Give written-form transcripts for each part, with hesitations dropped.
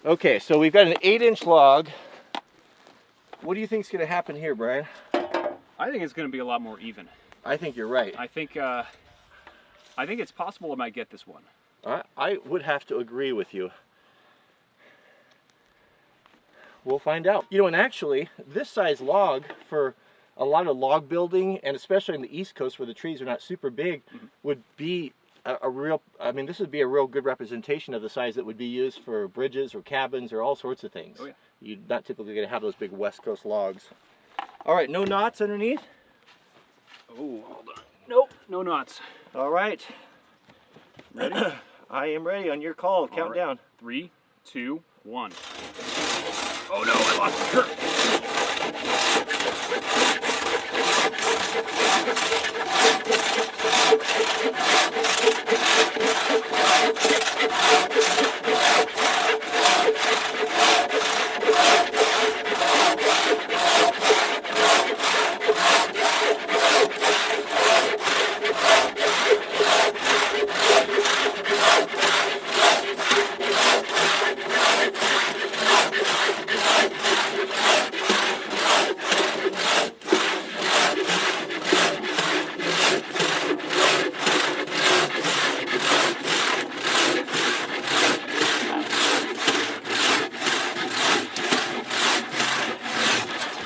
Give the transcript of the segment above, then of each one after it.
Okay, so we've got an 8-inch log. What do you think is going to happen here, Brian? I think it's going to be a lot more even. I think you're right. I think it's possible I might get this one. I would have to agree with you. We'll find out. You know, and actually, this size log for a lot of log building, and especially in the East Coast where the trees are not super big, would be a real, I mean, this would be a real good representation of the size that would be used for bridges or cabins or all sorts of things. Oh, yeah. You're not typically going to have those big West Coast logs. All right, no knots underneath? Oh, hold on. Nope, no knots. All right. Ready? I am ready. On your call. Count right. down. 3, 2, 1. Oh no, I lost the curve.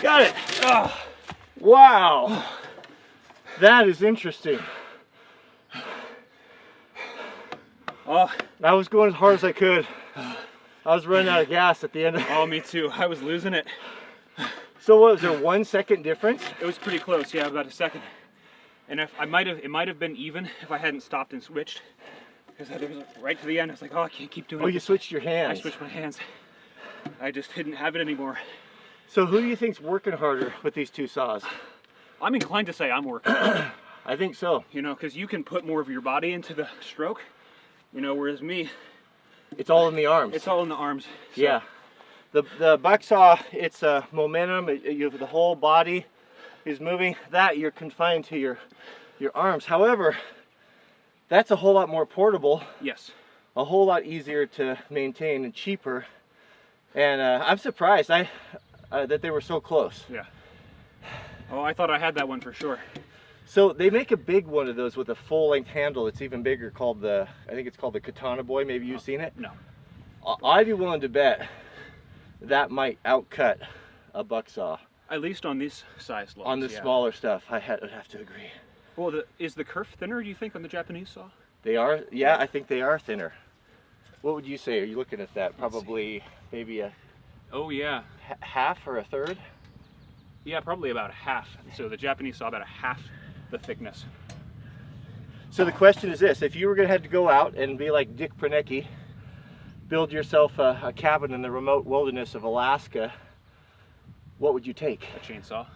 Got it. Oh, wow. That is interesting. Oh, I was going as hard as I could. I was running out of gas at the end. Oh, me too. I was losing it. So what, was there 1 second difference? It was pretty close, yeah, about a second. And if it might have been even if I hadn't stopped and switched. Because it was right to the end, I was like, oh, I can't keep doing it. Oh, you switched your hands. I switched my hands. I just didn't have it anymore. So who do you think's working harder with these two saws? I'm inclined to say I'm working harder. I think so. You know, because you can put more of your body into the stroke. You know, whereas me, it's all in the arms. It's all in the arms. So. Yeah. The buck saw, it's momentum. The whole body is moving. That you're confined to your arms. However, that's a whole lot more portable. Yes. A whole lot easier to maintain and cheaper. And I'm surprised that they were so close. Yeah. Oh, I thought I had that one for sure. So they make a big one of those with a full-length handle. It's even bigger, called I think it's called the Katana Boy. Maybe you've seen it? No. I'd be willing to bet that might outcut a buck saw. At least on these size logs. On the smaller stuff, would have to agree. Well, is the kerf thinner, do you think, on the Japanese saw? They are, yeah, I think they are thinner. What would you say? Are you looking at that? Probably maybe a... Oh, yeah. Half or a third? Yeah, probably about half. So the Japanese saw about a half the thickness. So the question is this: if you were going to have to go out and be like Dick Pernecki, build yourself a cabin in the remote wilderness of Alaska, what would you take? A chainsaw.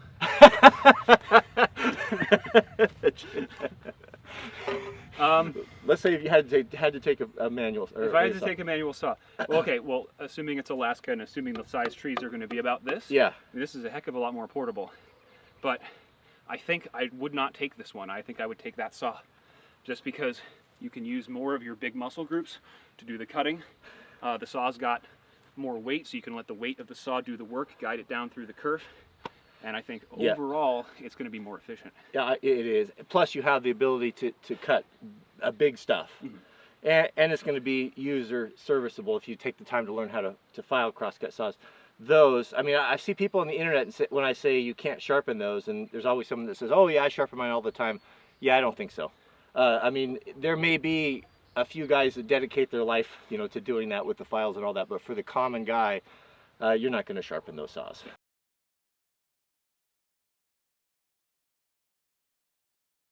Let's say if you had to take a manual. If I had to take a manual saw. Well, okay, well, assuming it's Alaska and assuming the size trees are going to be about this. Yeah. This is a heck of a lot more portable. But I think I would not take this one. I think I would take that saw. Just because you can use more of your big muscle groups to do the cutting. The saw's got more weight, so you can let the weight of the saw do the work, guide it down through the kerf. And I think overall, it's going to be more efficient. Yeah, it is. Plus, you have the ability to cut big stuff. And it's going to be user serviceable if you take the time to learn how to file crosscut saws. Those, I mean, I see people on the internet and when I say you can't sharpen those, and there's always someone that says, oh yeah, I sharpen mine all the time. Yeah, I don't think so. I mean, there may be a few guys that dedicate their life, to doing that with the files and all that, but for the common guy, you're not going to sharpen those saws.